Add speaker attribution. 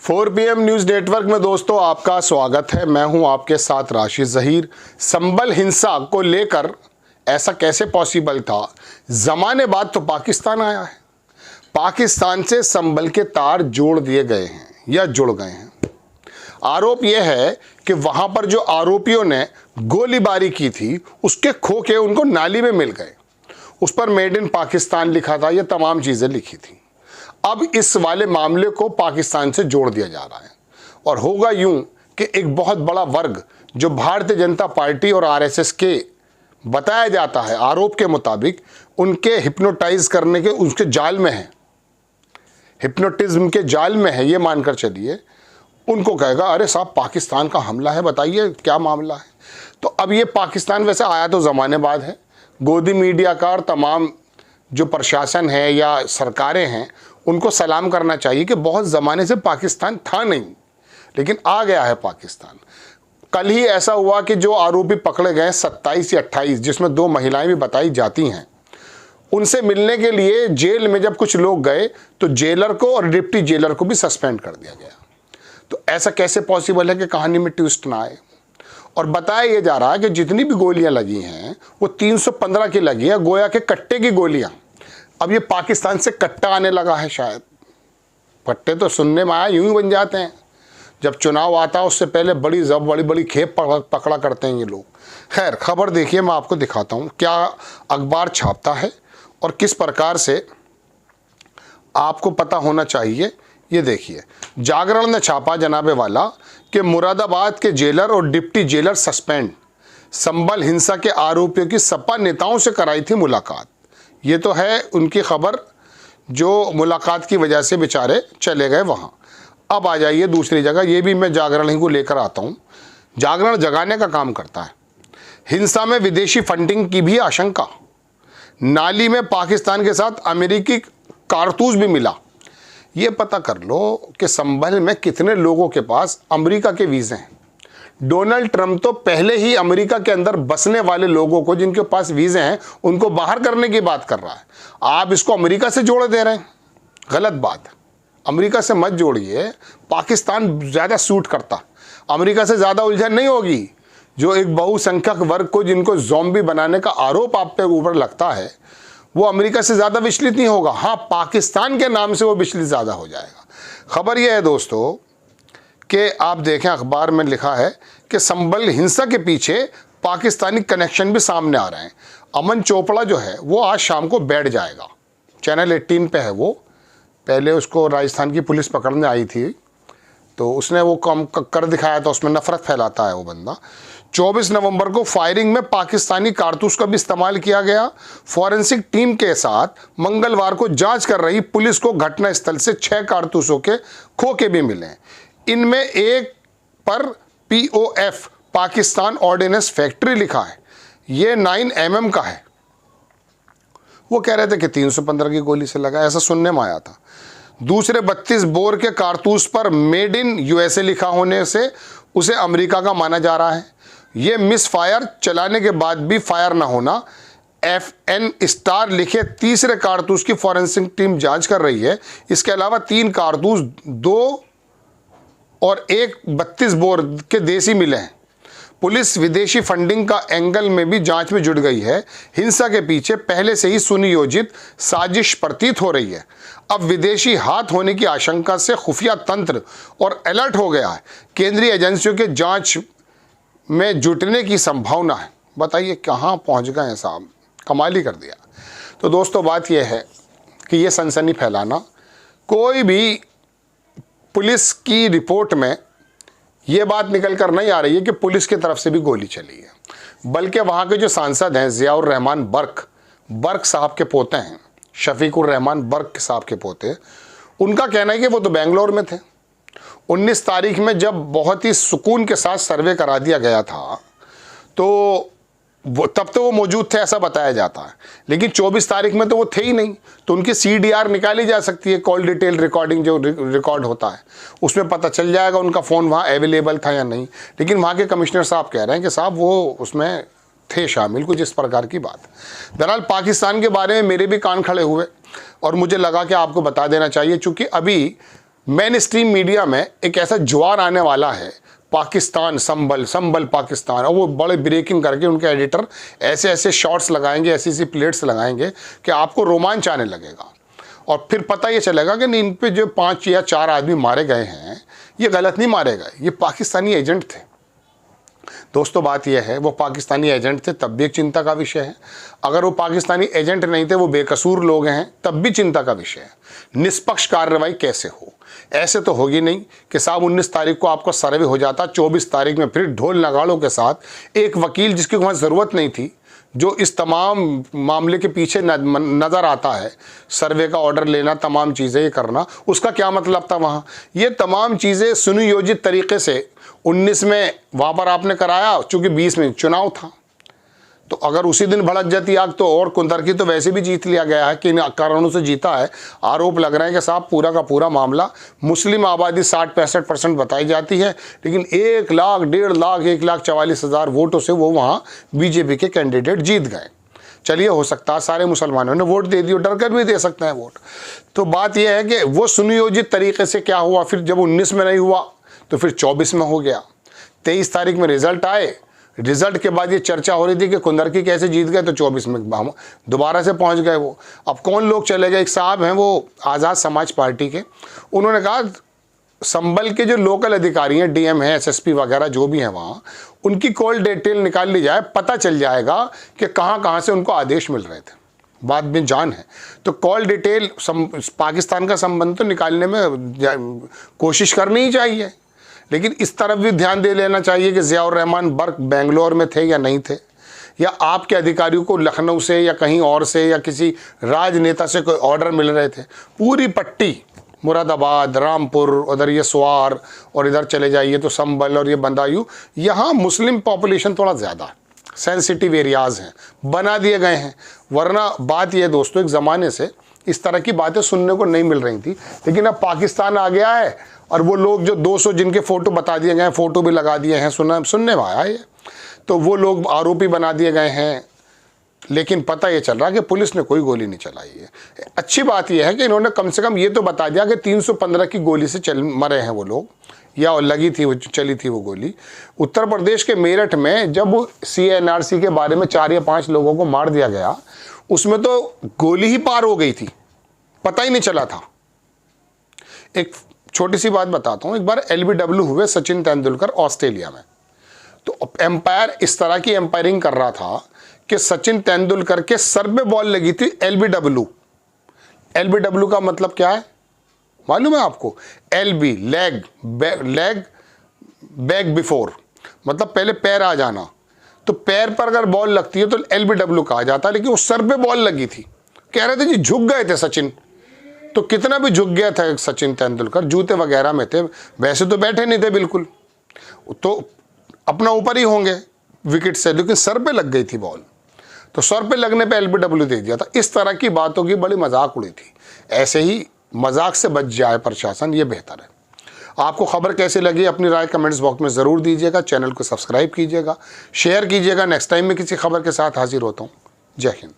Speaker 1: 4 PM news network में दोस्तों आपका स्वागत है। मैं हूं आपके साथ राशिद ज़हीर। संभल हिंसा को लेकर ऐसा कैसे पॉसिबल था? ज़माने बाद तो पाकिस्तान आया है, पाकिस्तान से संभल के तार जोड़ दिए गए हैं या जुड़ गए हैं। आरोप यह है कि वहां पर जो आरोपियों ने गोलीबारी की थी उसके खोखे उनको नाली में मिल गए, उस पर मेड इन पाकिस्तान लिखा था, ये तमाम चीज़ें लिखी थी। अब इस वाले मामले को पाकिस्तान से जोड़ दिया जा रहा है और होगा यूं कि एक बहुत बड़ा वर्ग जो भारतीय जनता पार्टी और आरएसएस के बताया जाता है आरोप के मुताबिक उनके हिप्नोटाइज करने के उसके जाल में है, हिप्नोटिज्म के जाल में है, ये मानकर चलिए, उनको कहेगा अरे साहब पाकिस्तान का हमला है, बताइए क्या मामला है। तो अब ये पाकिस्तान वैसे आया तो ज़माने बाद है, गोदी मीडिया का और तमाम जो प्रशासन है या सरकारें हैं उनको सलाम करना चाहिए कि बहुत ज़माने से पाकिस्तान था नहीं, लेकिन आ गया है पाकिस्तान। कल ही ऐसा हुआ कि जो आरोपी पकड़े गए 27 या 28, जिसमें 2 महिलाएं भी बताई जाती हैं, उनसे मिलने के लिए जेल में जब कुछ लोग गए तो जेलर को और डिप्टी जेलर को भी सस्पेंड कर दिया गया। तो ऐसा कैसे पॉसिबल है कि कहानी में ट्विस्ट ना आए? और बताया यह जा रहा है कि जितनी भी गोलियां लगी हैं वो 315 की लगी है, गोया के कट्टे की गोलियां। अब ये पाकिस्तान से कट्टा आने लगा है शायद। कट्टे तो सुनने में आया यूं ही बन जाते हैं, जब चुनाव आता है उससे पहले बड़ी खेप पकड़ा करते हैं ये लोग। खैर, खबर देखिए, मैं आपको दिखाता हूँ क्या अखबार छापता है और किस प्रकार से आपको पता होना चाहिए। ये देखिए, जागरण ने छापा जनाबे वाला कि मुरादाबाद के जेलर और डिप्टी जेलर सस्पेंड, संभल हिंसा के आरोपियों की सपा नेताओं से कराई थी मुलाकात। ये तो है उनकी खबर जो मुलाकात की वजह से बेचारे चले गए वहाँ। अब आ जाइए दूसरी जगह, ये भी मैं जागरण ही को लेकर आता हूँ। जागरण जगाने का काम करता है। हिंसा में विदेशी फंडिंग की भी आशंका, नाली में पाकिस्तान के साथ अमेरिकी कारतूस भी मिला। ये पता कर लो कि संभल में कितने लोगों के पास अमेरिका के वीज़े हैं। डोनाल्ड ट्रंप तो पहले ही अमेरिका के अंदर बसने वाले लोगों को जिनके पास वीज़े हैं उनको बाहर करने की बात कर रहा है। आप इसको अमेरिका से जोड़ दे रहे हैं, गलत बात। अमेरिका से मत जोड़िए, पाकिस्तान ज़्यादा सूट करता, अमेरिका से ज़्यादा उलझन नहीं होगी। जो एक बहुसंख्यक वर्ग को जिनको ज़ॉम्बी बनाने का आरोप आप पे ऊपर लगता है वो अमेरिका से ज़्यादा विचलित नहीं होगा। हाँ, पाकिस्तान के नाम से वो विचलित ज़्यादा हो जाएगा। खबर यह है दोस्तों कि आप देखें अखबार में लिखा है कि संभल हिंसा के पीछे पाकिस्तानी कनेक्शन भी सामने आ रहे हैं। अमन चोपड़ा जो है वो आज शाम को बैठ जाएगा, चैनल 18 पे है वो। पहले उसको राजस्थान की पुलिस पकड़ने आई थी तो उसने वो काम कर दिखाया था, उसमें नफरत फैलाता है वो बंदा। 24 नवंबर को फायरिंग में पाकिस्तानी कारतूस का भी इस्तेमाल किया गया। फॉरेंसिक टीम के साथ मंगलवार को जांच कर रही पुलिस को घटनास्थल से 6 कारतूसों के खोखे भी मिले। इनमें एक पर POF पाकिस्तान ऑर्डिनेंस फैक्ट्री लिखा है, ये 9 mm का है। वो कह रहे थे कि 315 की गोली से लगा, ऐसा सुनने में आया था। दूसरे 32 बोर के कारतूस पर मेड इन USA लिखा होने से उसे अमेरिका का माना जा रहा है। ये मिस फायर चलाने के बाद भी फायर ना होना। FN स्टार लिखे तीसरे कारतूस की फॉरेंसिक टीम जांच कर रही है। इसके अलावा 3 कारतूस 2 और 1 32 बोर के देसी मिले हैं। पुलिस विदेशी फंडिंग का एंगल में भी जांच में जुट गई है। हिंसा के पीछे पहले से ही सुनियोजित साजिश प्रतीत हो रही है। अब विदेशी हाथ होने की आशंका से खुफिया तंत्र और अलर्ट हो गया है। केंद्रीय एजेंसियों के जांच में जुटने की संभावना है। बताइए कहाँ पहुँच गए हैं साहब, कमाल ही कर दिया। तो दोस्तों बात यह है कि ये सनसनी फैलाना, कोई भी पुलिस की रिपोर्ट में ये बात निकल कर नहीं आ रही है कि पुलिस की तरफ से भी गोली चली है, बल्कि वहाँ के जो सांसद हैं ज़ियाउर रहमान बर्क साहब के पोते हैं, शफीकुर रहमान बर्क साहब के पोते, उनका कहना है कि वो तो बेंगलोर में थे। 19 तारीख में जब बहुत ही सुकून के साथ सर्वे करा दिया गया था तो तब तो वो मौजूद थे ऐसा बताया जाता है, लेकिन 24 तारीख में तो वो थे ही नहीं। तो उनकी CDR निकाली जा सकती है, कॉल डिटेल रिकॉर्डिंग जो रिकॉर्ड होता है उसमें पता चल जाएगा उनका फ़ोन वहाँ अवेलेबल था या नहीं। लेकिन वहाँ के कमिश्नर साहब कह रहे हैं कि साहब वो उसमें थे शामिल, कुछ इस प्रकार की बात। बहरहाल पाकिस्तान के बारे में मेरे भी कान खड़े हुए और मुझे लगा कि आपको बता देना चाहिए, चूँकि अभी मेन स्ट्रीम मीडिया में एक ऐसा ज्वार आने वाला है, पाकिस्तान संभल संभल पाकिस्तान, और वो बड़े ब्रेकिंग करके उनके एडिटर ऐसे ऐसे शॉट्स लगाएंगे, ऐसी ऐसी प्लेट्स लगाएंगे कि आपको रोमांच आने लगेगा। और फिर पता ये चलेगा कि इन पे जो 5 या 4 आदमी मारे गए हैं ये गलत नहीं मारे गए, ये पाकिस्तानी एजेंट थे। दोस्तों बात यह है वो पाकिस्तानी एजेंट थे तब भी एक चिंता का विषय है, अगर वो पाकिस्तानी एजेंट नहीं थे, वो बेकसूर लोग हैं, तब भी चिंता का विषय है। निष्पक्ष कार्रवाई कैसे हो? ऐसे तो होगी नहीं कि साहब 19 तारीख को आपका सर्वे हो जाता, 24 तारीख में फिर ढोल नगाड़ों के साथ एक वकील जिसकी वहाँ ज़रूरत नहीं थी, जो इस तमाम मामले के पीछे नज़र आता है, सर्वे का ऑर्डर लेना, तमाम चीज़ें ये करना, उसका क्या मतलब था वहाँ? ये तमाम चीज़ें सुनियोजित तरीके से 19 में वहाँ पर आपने कराया, चूँकि 20 में चुनाव था, तो अगर उसी दिन भड़क जाती आग तो और कुंदरकी तो वैसे भी जीत लिया गया है कि इन कारणों से जीता है। आरोप लग रहे हैं कि साहब पूरा का पूरा मामला, मुस्लिम आबादी 60-65% बताई जाती है, लेकिन 1 लाख 1.5 लाख 1,44,000 वोटों से वो वहाँ बीजेपी के कैंडिडेट जीत गए। चलिए हो सकता है सारे मुसलमानों ने वोट दे दिया, डर कर भी दे सकते हैं वोट। तो बात यह है कि वो सुनियोजित तरीके से क्या हुआ, फिर जब 19 में नहीं हुआ तो फिर 24 में हो गया। 23 तारीख में रिजल्ट आए, रिजल्ट के बाद ये चर्चा हो रही थी कि कुंदरकी कैसे जीत गए, तो 24 में दोबारा से पहुंच गए वो। अब कौन लोग चले गए? एक साहब हैं वो आज़ाद समाज पार्टी के, उन्होंने कहा संभल के जो लोकल अधिकारी हैं, डीएम हैं, एसएसपी वगैरह जो भी हैं वहाँ, उनकी कॉल डिटेल निकाल ली जाए, पता चल जाएगा कि कहाँ कहाँ से उनको आदेश मिल रहे थे। बात में जान है तो कॉल डिटेल पाकिस्तान का संबंध तो निकालने में कोशिश करनी ही चाहिए, लेकिन इस तरफ भी ध्यान दे लेना चाहिए कि ज़ियाउर रहमान बर्क बेंगलोर में थे या नहीं थे, या आपके अधिकारियों को लखनऊ से या कहीं और से या किसी राजनेता से कोई ऑर्डर मिल रहे थे। पूरी पट्टी मुरादाबाद, रामपुर, उधर ये स्वार और इधर चले जाइए तो संभल और ये बंदायूं, यहाँ मुस्लिम पॉपुलेशन थोड़ा ज़्यादा है, सेंसिटिव एरियाज़ हैं, बना दिए गए हैं। वरना बात यह दोस्तों, एक ज़माने से इस तरह की बातें सुनने को नहीं मिल रही थी, लेकिन अब पाकिस्तान आ गया है और वो लोग जो 200 जिनके फ़ोटो बता दिए गए हैं, फ़ोटो भी लगा दिए हैं, सुनने में आया ये, तो वो लोग आरोपी बना दिए गए हैं। लेकिन पता ये चल रहा है कि पुलिस ने कोई गोली नहीं चलाई है। अच्छी बात यह है कि इन्होंने कम से कम ये तो बता दिया कि 315 की गोली से मरे हैं वो लोग, या लगी थी वो, चली थी वो गोली। उत्तर प्रदेश के मेरठ में जब CNRC के बारे में 4 या 5 लोगों को मार दिया गया, उसमें तो गोली ही पार हो गई थी, पता ही नहीं चला था। एक छोटी सी बात बताता हूँ, एक बार LBW हुए सचिन तेंदुलकर ऑस्ट्रेलिया में, तो एम्पायर इस तरह की एम्पायरिंग कर रहा था कि सचिन तेंदुलकर के सर पे बॉल लगी थी। LBW का मतलब क्या है मालूम है आपको? LB लेग, बैक बिफोर, मतलब पहले पैर आ जाना। तो पैर पर अगर बॉल लगती है तो LBW कहा जाता है, लेकिन उस सर पे बॉल लगी थी। कह रहे थे जी झुक गए थे सचिन, तो कितना भी झुक गया था सचिन तेंदुलकर, जूते वगैरह में थे, वैसे तो बैठे नहीं थे बिल्कुल, तो अपना ऊपर ही होंगे विकेट से, लेकिन सर पे लग गई थी बॉल, तो सर पे लगने पे LBW दे दिया था। इस तरह की बातों की बड़ी मजाक उड़ी थी। ऐसे ही मजाक से बच जाए प्रशासन, ये बेहतर है। आपको खबर कैसी लगी अपनी राय कमेंट्स बॉक्स में ज़रूर दीजिएगा। चैनल को सब्सक्राइब कीजिएगा, शेयर कीजिएगा। नेक्स्ट टाइम में किसी खबर के साथ हाजिर होता हूँ। जय हिंद।